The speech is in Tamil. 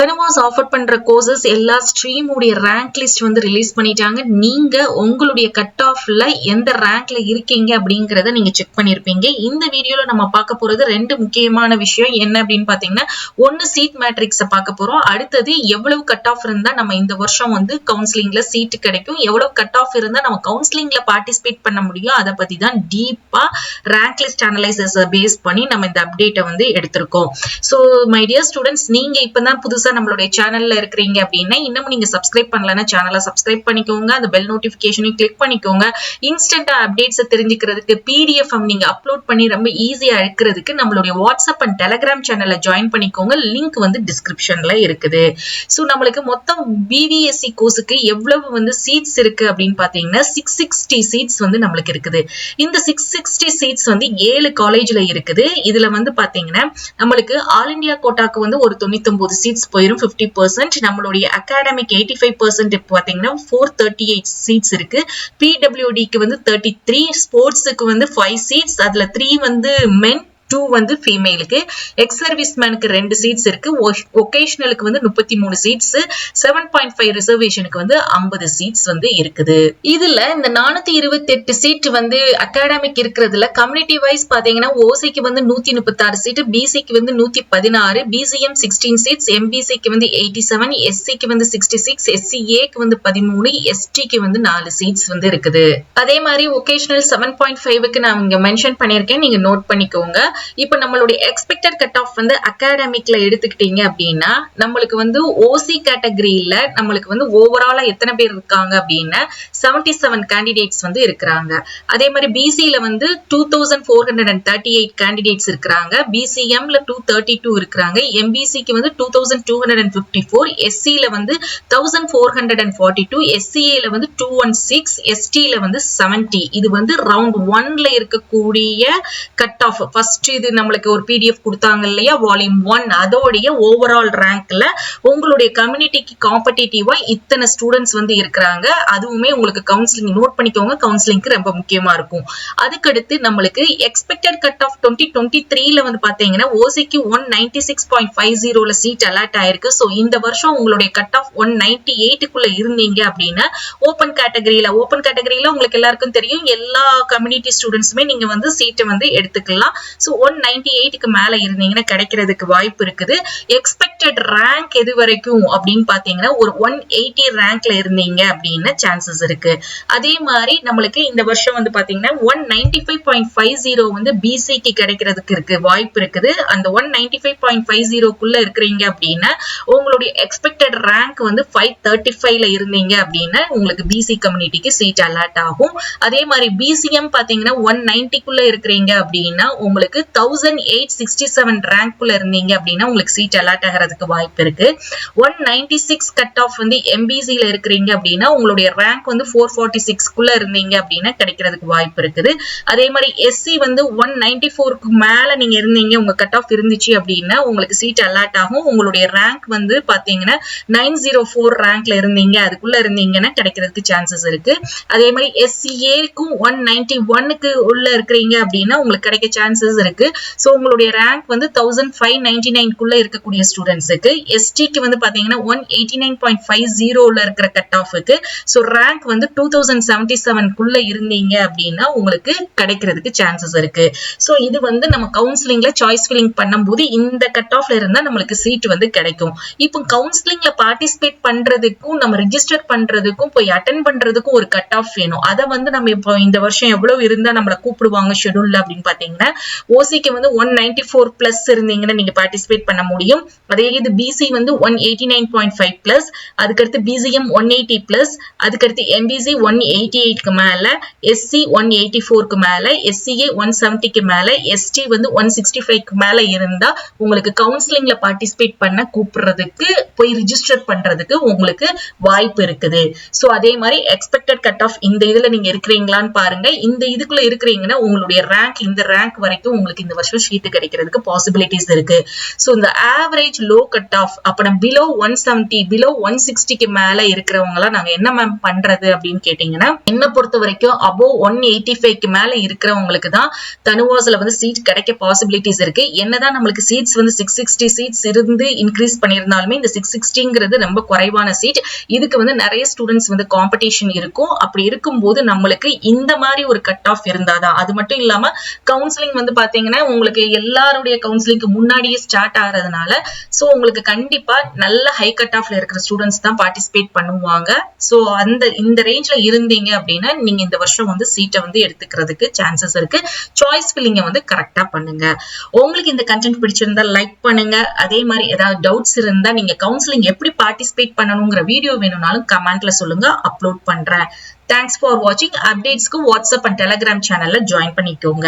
Canvas ஆஃபர் பண்ற கோர்சஸ் எல்லா ஸ்ட்ரீம் உடைய ரேங்க் லிஸ்ட் வந்து ரிலீஸ் பண்ணிட்டாங்க. நீங்க உங்களுடைய கட் ஆஃப்ல எந்த ரேங்க்ல இருக்கீங்க அப்படிங்கறத நீங்க செக் பண்ணிருப்பீங்க. இந்த வீடியோல நம்ம பார்க்க போறது ரெண்டு முக்கியமான விஷயம். என்ன அப்படின்னு பாத்தீங்கன்னா, ஒன்னு சீட் மேட்ரிக்ஸ பார்க்க போறோம். அடுத்தது எவ்வளவு கட் ஆஃப் இருந்தா நம்ம இந்த வருஷம் வந்து கவுன்சிலிங்ல சீட் கிடைக்கும், எவ்வளவு கட் ஆஃப் இருந்தா நம்ம கவுன்சிலிங்ல பார்ட்டிசிபேட் பண்ண முடியும், அதை பத்தி தான் டீப்பா ரேங்க் லிஸ்ட் அனலைசிஸ் பேஸ் பண்ணி நம்ம இந்த அப்டேட்டை வந்து எடுத்திருக்கோம். சோ மை டியர் ஸ்டூடெண்ட்ஸ், நீங்க இப்பதான் புதுசா நம்மளுடைய சேனல்ல இருக்கிறீங்க அப்படின்னா இன்னும் நீங்க சப்ஸ்கிரைப் பண்ணலன்னா சேனலை சப்ஸ்கிரைப் பண்ணிக்கோங்க, அந்த பெல் நோட்டிபிகேஷனையும் கிளிக் பண்ணிக்கோங்க. இன்ஸ்டன்டா அப்டேட்ஸ் தெரிஞ்சுக்கிறதுக்கு பிடிஎஃப் நீங்க அப்லோட் பண்ணி ரொம்ப ஈஸியா இருக்கிறதுக்கு நம்மளுடைய வாட்ஸ்அப் அண்ட் டெலிகிராம் சேனல்ல ஜாயின் பண்ணிக்கோங்க. லிங்க் வந்து டிஸ்கிரிப்ஷன்ல இருக்குது. சோ நம்மளுக்கு மொத்தம் பிவிஎஸ்சி கோர்ஸுக்கு எவ்வளவு வந்து சீட்ஸ் இருக்கு அப்படின்னு பாத்தீங்கன்னா 660 சீட்ஸ் வந்து நம்மளுக்கு இருக்குது. இந்த 660 சீட்ஸ் வந்து 7 காலேஜ்ல இருக்குது. இதுல வந்து பாத்தீங்கன்னா நம்மளுக்கு ஆல் இந்தியா கோட்டாக்கு வந்து ஒரு 99 சீட்ஸ் போயிரும் 50%. நம்மளுடைய அகாடமிக் 85% பாத்தீங்கன்னா 438 சீட்ஸ் இருக்கு. பிடபிள்யூடிக்கு வந்து 33, ஸ்போர்ட்ஸுக்கு வந்து 5 சீட்ஸ், அதுல 3 வந்து மென், 2 வந்து ஃபீமேலுக்கு. எக்ஸ் சர்வீஸ்மேனுக்கு 2 சீட்ஸ் இருக்கு. ஒகேஷனலுக்கு வந்து 33 சீட்ஸ், 7.5 ரிசர்வேஷனுக்கு வந்து 50 சீட்ஸ் வந்து இருக்குது. இதுல இந்த 428 சீட் வந்து அகாடமிக் இருக்கிறதுல கம்யூனிட்டி வைஸ் பாத்தீங்கன்னா ஓசிக்கு வந்து 136 சீட், பிசிக்கு வந்து 116, பிசிஎம் 16 சீட்ஸ், எம்பிசிக்கு வந்து 87, எஸ்சிக்கு வந்து 66, எஸ்சிஏக்கு வந்து 13, எஸ்டிக்கு வந்து 4 சீட்ஸ் வந்து இருக்குது. அதே மாதிரி ஒகேஷனல் 7.5க்கு நான் இங்க மென்ஷன் பண்ணிருக்கேன், நீங்க நோட் பண்ணிக்கோங்க. இப்ப நம்மளுடைய எக்ஸ்பெக்டட் கட் ஆஃப் வந்து அகாடமிக்ல எடுத்துக்கிட்டீங்க அப்படின்னா நம்மளுக்கு வந்து ஓசி கேட்டகரியில நம்மளுக்கு வந்து ஓவராலா எத்தனை பேர் இருக்காங்க அப்படின்னா 77 கேண்டிடேட்ஸ் வந்து இருக்கிறாங்க. அதே மாதிரி பிசில வந்து 2438 கேண்டிடேட்ஸ் இருக்கிறாங்க, பிசிஎம்ல 232 இருக்கிறாங்க, எம்பிசிக்கு வந்து 2254, எஸ்சில வந்து 1442, எஸ்சிஏல வந்து 216, எஸ்டில வந்து 70. இது வந்து ரவுண்ட் 1ல இருக்கக்கூடிய கட் ஆஃப். ஃபர்ஸ்ட் இது நம்மளுக்கு ஒரு பிடிஎஃப் கொடுத்தாங்க இல்லையா, வால்யூம் 1, அதோடைய ஓவரால் ரேங்க்ல உங்களுடைய கம்யூனிட்டிக்கு காம்படிட்டிவா இத்தனை ஸ்டூடெண்ட்ஸ் வந்து இருக்கிறாங்க. அதுவுமே உங்களுக்கு கவுன்சிலிங் நோட் பண்ணிக்கோங்க, கவுன்சிலிங்க்கு ரொம்ப முக்கியமா இருக்கும். அதுக்கடுத்து நம்மளுக்கு எக்ஸ்பெக்டட் கட் ஆஃப் 2023ல வந்து பாத்தீங்கன்னா ஓசிக்கு 196.50ல சீட் அலாட் ஆயிருக்கு. சோ இந்த வருஷம் உங்களுடைய கட் ஆஃப் 198க்குள்ள இருந்தீங்க அப்படின்னா ஓபன் கேட்டகரியில உங்களுக்கு எல்லாருக்கும் தெரியும், எல்லா கம்யூனிட்டி ஸ்டூடெண்ட்ஸுமே நீங்க வந்து சீட்டை வந்து எடுத்துக்கலாம். சோ 198க்கு மேல இருந்தீங்கன்னா கிடைக்கிறதுக்கு வாய்ப்பு இருக்குது. எக்ஸ்பெக்டட் ரேங்க் எது வரைக்கும் அப்படின்னு பாத்தீங்கன்னா ஒரு 180 ரேங்க்ல இருந்தீங்க அப்படின்னா சான்சஸ் இருக்கு. அதே மாதிரி நம்மளுக்கு இந்த வருஷம் வந்து பாத்தீங்கன்னா 195.50 வந்து பிசிக்கு கிடைக்கிறதுக்கு இருக்கு வாய்ப்பு இருக்குது. அந்த 195.50க்குள்ள இருக்கிறீங்க அப்படின்னா உங்களுடைய எக்ஸ்பெக்டட் ரேங்க் வந்து 535ல இருந்தீங்க அப்படின்னா உங்களுக்கு பிசி கம்யூனிட்டிக்கு சீட் அலாட் ஆகும். அதே மாதிரி பிசிஎம் பாத்தீங்கன்னா 190க்குள்ள இருக்கிறீங்க அப்படின்னா உங்களுக்கு 1867 ரேங்க்குள்ள இருந்தீங்க அப்படின்னா உங்களுக்கு சீட் அலாட் ஆகிறதுக்கு வாய்ப்பு இருக்கு. 196 கட் ஆஃப் வந்து எம்பிசில இருக்கிறீங்க அப்படின்னா உங்களுடைய ரேங்க் வந்து 446க்குள்ள இருந்தீங்க அப்படின்னா கிடைக்கிறதுக்கு வாய்ப்பு இருக்குது. அதே மாதிரி எஸ்சி வந்து 194க்கு மேல நீங்க இருந்தீங்க, உங்க கட் ஆஃப் இருந்துச்சு அப்படின்னா உங்களுக்கு சீட் அலாட் ஆகும். உங்களுடைய ரேங்க் வந்து பாத்தீங்கன்னா 904 ரேங்க்ல இருந்தீங்க, அதுக்குள்ள இருந்தீங்கன்னா கிடைக்கிறதுக்கு சான்சஸ் இருக்கு. அதே மாதிரி எஸ்சிஏக்கும் 191க்கு உள்ள இருக்கிறீங்க அப்படின்னா உங்களுக்கு கிடைக்க சான்சஸ் இருக்கு. சோ உங்களுடைய ரேங்க் வந்து 1599க்குள்ள இருக்கக்கூடிய ஸ்டூடெண்ட்ஸ்க்கு. எஸ்டிக்கு வந்து பாத்தீங்கன்னா 189.50ல இருக்கிற கட் ஆஃப்க்கு சோ ரேங்க் வந்து 2077க்குள்ள இருந்தீங்க அப்படின்னா உங்களுக்கு கிடைக்கிறதுக்கு சான்சஸ் இருக்கு. சோ இது வந்து நம்ம கவுன்சிலிங்ல சாய்ஸ் ஃபில்லிங் பண்ணும்போது இந்த கட் ஆஃப்ல இருந்தா நம்மளுக்கு சீட் வந்து கிடைக்கும். இப்போ கவுன்சிலிங்ல பார்ட்டிசிபேட் பண்றதுக்கும் நம்ம ரெஜிஸ்டர் பண்றதுக்கும் போய் அட்டென்ட் பண்றதுக்கும் ஒரு கட் ஆஃப் வேணும். அதை வந்து நம்ம இப்போ இந்த வருஷம் எவ்வளவு இருந்தா நம்மள கூப்பிடுவாங்க ஷெட்யூல்ல அப்படின்னு பாத்தீங்கன்னா ஓசிக்கு வந்து 194 பிளஸ் இருந்தீங்கன்னா நீங்க பார்ட்டிசிபேட் பண்ண முடியும். அதே இது பிசி வந்து 189.5 பிளஸ், அதுக்கடுத்து பிசிஎம் 180 பிளஸ், அதுக்கடுத்து எம்பிசி 188க்கு மேல, எஸ்சி 184க்கு மேல, எஸ்சிஏ 170க்கு மேல, எஸ்டி வந்து 165க்கு மேல இருந்தா உங்களுக்கு கவுன்சிலிங்ல பார்ட்டிசிபேட் பண்ண கூப்பிடுறதுக்கு போய் ரிஜிஸ்டர் பண்றதுக்கு உங்களுக்கு வாய்ப்பு இருக்குது. சோ அதே மாதிரி எக்ஸ்பெக்டட் கட் ஆஃப் இந்த இதுல நீங்க இருக்கிறீங்களான்னு பாருங்க. இந்த இதுக்குள்ள இருக்கிறீங்கன்னா உங்களுடைய ரேங்க் இந்த ரேங்க் வரைக்கும் உங்களுக்கு உங்களுக்கு இந்த வருஷம் ஷீட் கிடைக்கிறதுக்கு பாசிபிலிட்டிஸ் இருக்கு. சோ இந்த ஆவரேஜ் லோ கட் ஆஃப் அப்ப நம்ம பிலோ 170 பிலோ 160க்கு மேல இருக்கிறவங்க எல்லாம் நாங்க என்ன மேம் பண்றது அப்படின்னு கேட்டீங்கன்னா, என்ன பொறுத்த வரைக்கும் அபோவ் 185க்கு மேல இருக்கிறவங்களுக்கு தான் தனுவாஸ்ல வந்து சீட் கிடைக்க பாசிபிலிட்டிஸ் இருக்கு. என்னதான் நம்மளுக்கு சீட்ஸ் வந்து 660 சீட்ஸ் இருந்து இன்க்ரீஸ் பண்ணியிருந்தாலுமே இந்த 660ங்கிறது ரொம்ப குறைவான சீட். இதுக்கு வந்து நிறைய ஸ்டூடெண்ட்ஸ் வந்து காம்படிஷன் இருக்கும். அப்படி இருக்கும்போது நம்மளுக்கு இந்த மாதிரி ஒரு கட் ஆஃப் இருந்தாதான். அது மட்டும் இல்லாம கவுன்சிலிங் வந்து பாத்தீங்கன்னா உங்களுக்கு எல்லாருடைய கவுன்சிலிங்க்கு முன்னாடியே ஸ்டார்ட் ஆகிறதுனால சோ உங்களுக்கு கண்டிப்பா நல்ல ஹை கட் ஆஃப்ல இருக்கிற ஸ்டூடெண்ட்ஸ் தான் பார்ட்டிசிபேட் பண்ணுவாங்க. சோ இந்த ரேஞ்ச்ல இருந்தீங்க அப்படின்னா நீங்க இந்த வருஷம் வந்து சீட்டை வந்து எடுத்துக்கிறதுக்கு சான்சஸ் இருக்கு. சாய்ஸ் ஃபில்லிங்க வந்து கரெக்டா பண்ணுங்க. உங்களுக்கு இந்த கண்டென்ட் பிடிச்சிருந்தா லைக் பண்ணுங்க. அதே மாதிரி ஏதாவது டவுட்ஸ் இருந்தா நீங்க கவுன்சிலிங் எப்படி பார்ட்டிசிபேட் பண்ணணுங்கிற வீடியோ வேணும்னாலும் கமெண்ட்ல சொல்லுங்க, அப்லோட் பண்றேன். தேங்க்ஸ் ஃபார் வாட்சிங். அப்டேட்ஸ்க்கு வாட்ஸ்அப் அண்ட் டெலிகிராம் சேனல்ல ஜாயின் பண்ணிக்கோங்க.